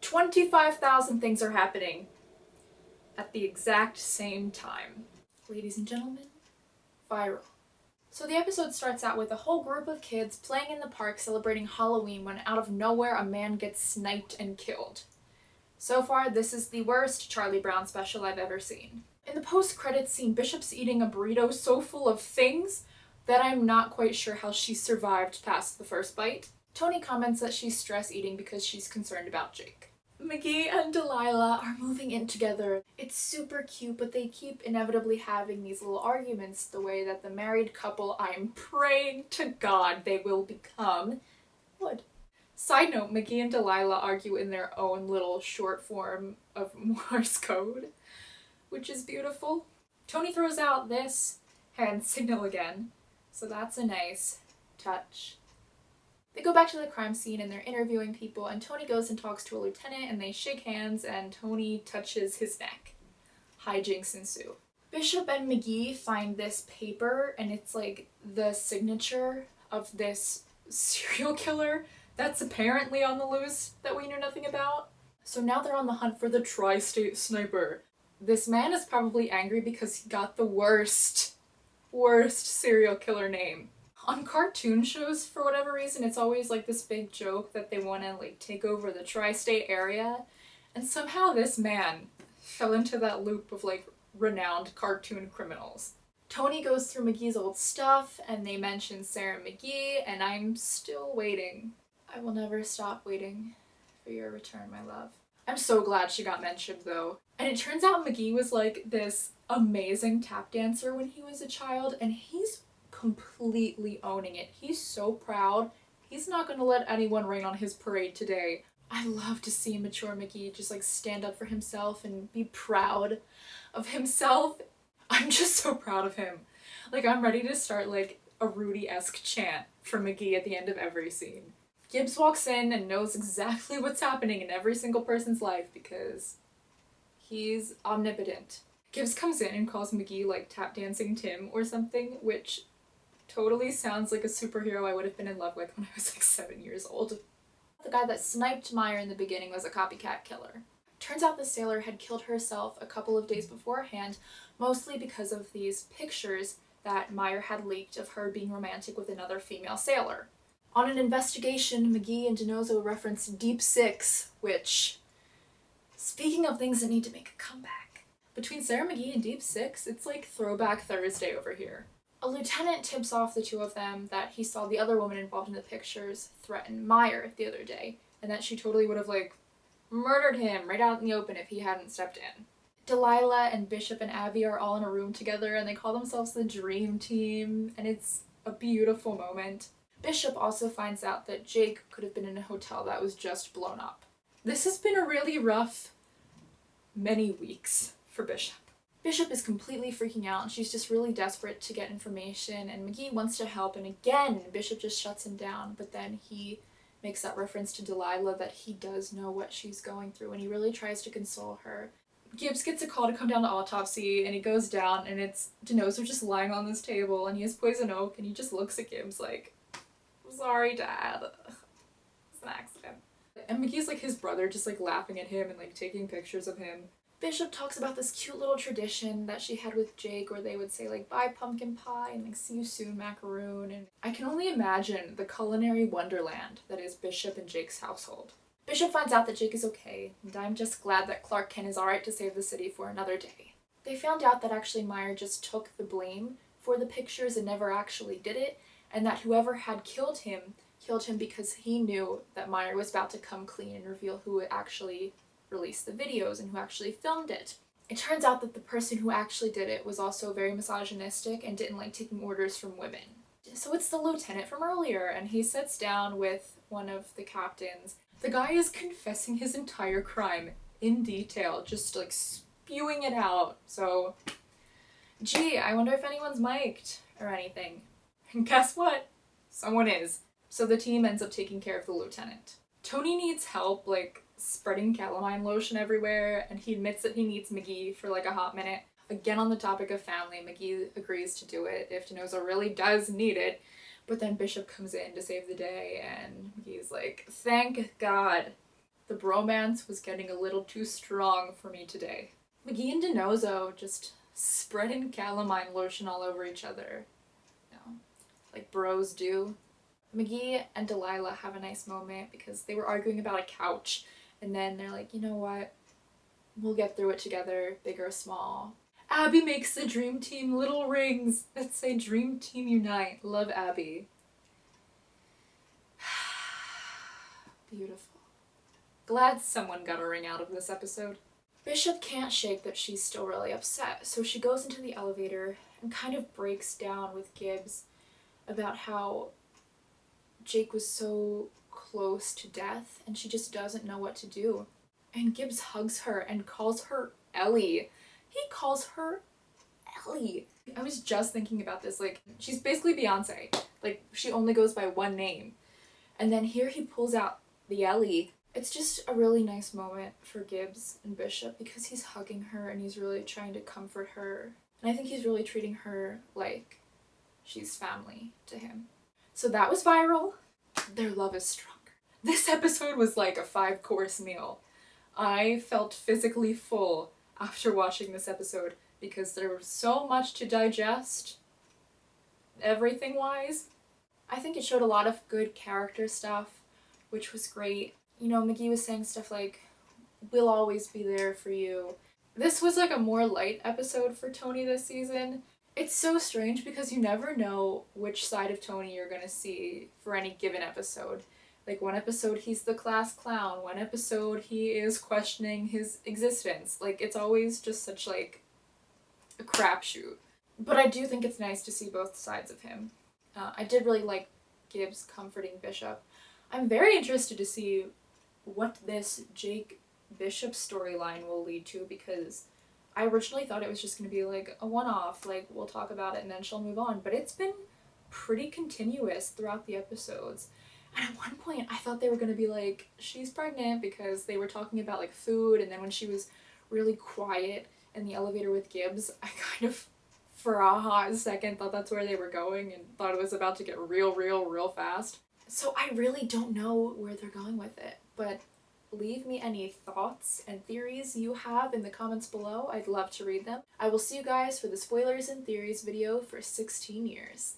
25,000 things are happening at the exact same time. Ladies and gentlemen, viral. So the episode starts out with a whole group of kids playing in the park celebrating Halloween when out of nowhere a man gets sniped and killed. So far, this is the worst Charlie Brown special I've ever seen. In the post-credits scene, Bishop's eating a burrito so full of things that I'm not quite sure how she survived past the first bite. Tony comments that she's stress eating because she's concerned about Jake. McGee and Delilah are moving in together. It's super cute, but they keep inevitably having these little arguments the way that the married couple I'm praying to God they will become would. Side note, McGee and Delilah argue in their own little short form of Morse code, which is beautiful. Tony throws out this hand signal again, so that's a nice touch. They go back to the crime scene and they're interviewing people, and Tony goes and talks to a lieutenant and they shake hands and Tony touches his neck. Hijinks ensue. Bishop and McGee find this paper and it's like the signature of this serial killer that's apparently on the loose that we knew nothing about. So now they're on the hunt for the tri-state sniper. This man is probably angry because he got the worst serial killer name. On cartoon shows, for whatever reason, it's always like this big joke that they want to like take over the tri-state area, and somehow this man fell into that loop of like renowned cartoon criminals. Tony goes through McGee's old stuff and they mention Sarah McGee, and I'm still waiting. I will never stop waiting for your return, my love. I'm so glad she got mentioned though. And it turns out McGee was like this amazing tap dancer when he was a child, and he's completely owning it. He's so proud. He's not gonna let anyone rain on his parade today. I love to see mature McGee just like stand up for himself and be proud of himself. I'm just so proud of him. Like, I'm ready to start like a Rudy-esque chant for McGee at the end of every scene. Gibbs walks in and knows exactly what's happening in every single person's life because he's omnipotent. Gibbs comes in and calls McGee like tap dancing Tim or something, which totally sounds like a superhero I would have been in love with when I was like 7 years old. The guy that sniped Meyer in the beginning was a copycat killer. Turns out the sailor had killed herself a couple of days beforehand, mostly because of these pictures that Meyer had leaked of her being romantic with another female sailor. On an investigation, McGee and DiNozzo reference Deep Six, which, speaking of things that need to make a comeback, between Sarah McGee and Deep Six, it's like Throwback Thursday over here. A lieutenant tips off the two of them that he saw the other woman involved in the pictures threaten Meyer the other day, and that she totally would have like murdered him right out in the open if he hadn't stepped in. Delilah and Bishop and Abby are all in a room together and they call themselves the Dream Team, and it's a beautiful moment. Bishop also finds out that Jake could have been in a hotel that was just blown up. This has been a really rough many weeks for Bishop. Bishop is completely freaking out and she's just really desperate to get information, and McGee wants to help, and again Bishop just shuts him down, but then he makes that reference to Delilah that he does know what she's going through and he really tries to console her. Gibbs gets a call to come down to autopsy and he goes down and it's DiNozzo just lying on this table and he has poison oak and he just looks at Gibbs like, sorry Dad, it's an accident. And McGee's like his brother, just like laughing at him and like taking pictures of him. Bishop talks about this cute little tradition that she had with Jake where they would say like, bye pumpkin pie and like, see you soon macaroon, and I can only imagine the culinary wonderland that is Bishop and Jake's household. Bishop finds out that Jake is okay, and I'm just glad that Clark Kent is alright to save the city for another day. They found out that actually Meyer just took the blame for the pictures and never actually did it, and that whoever had killed him because he knew that Meyer was about to come clean and reveal who actually released the videos and who actually filmed it. It turns out that the person who actually did it was also very misogynistic and didn't like taking orders from women. So it's the lieutenant from earlier, and he sits down with one of the captains. The guy is confessing his entire crime in detail, just like spewing it out. So, gee, I wonder if anyone's mic'd or anything. And guess what? Someone is. So the team ends up taking care of the lieutenant. Tony needs help, like, spreading calamine lotion everywhere, and he admits that he needs McGee for like a hot minute. Again, on the topic of family, McGee agrees to do it if DiNozzo really does need it, but then Bishop comes in to save the day and McGee's like, thank God. The bromance was getting a little too strong for me today. McGee and DiNozzo just spreading calamine lotion all over each other. You know, like bros do. McGee and Delilah have a nice moment because they were arguing about a couch, and then they're like, you know what? We'll get through it together, big or small. Abby makes the dream team little rings that say Dream Team Unite. Love Abby. Beautiful. Glad someone got a ring out of this episode. Bishop can't shake that she's still really upset, so she goes into the elevator and kind of breaks down with Gibbs about how Jake was so close to death and she just doesn't know what to do. And Gibbs hugs her and calls her Ellie. He calls her Ellie. I was just thinking about this, like, she's basically Beyonce. Like, she only goes by one name. And then here he pulls out the Ellie. It's just a really nice moment for Gibbs and Bishop because he's hugging her and he's really trying to comfort her. And I think he's really treating her like she's family to him. So that was viral. Their love is stronger. This episode was like a 5-course meal. I felt physically full after watching this episode because there was so much to digest, everything-wise. I think it showed a lot of good character stuff, which was great. You know, McGee was saying stuff like, we'll always be there for you. This was like a more light episode for Tony this season. It's so strange because you never know which side of Tony you're gonna see for any given episode. Like, one episode he's the class clown, one episode he is questioning his existence. Like, it's always just such, like, a crapshoot. But I do think it's nice to see both sides of him. I did really like Gibbs comforting Bishop. I'm very interested to see what this Jake Bishop storyline will lead to because I originally thought it was just going to be, like, a one-off, like, we'll talk about it and then she'll move on. But it's been pretty continuous throughout the episodes. And at one point, I thought they were going to be like, she's pregnant because they were talking about, like, food. And then when she was really quiet in the elevator with Gibbs, I kind of, for a hot second, thought that's where they were going and thought it was about to get real fast. So I really don't know where they're going with it. But leave me any thoughts and theories you have in the comments below. I'd love to read them. I will see you guys for the spoilers and theories video for 16 years.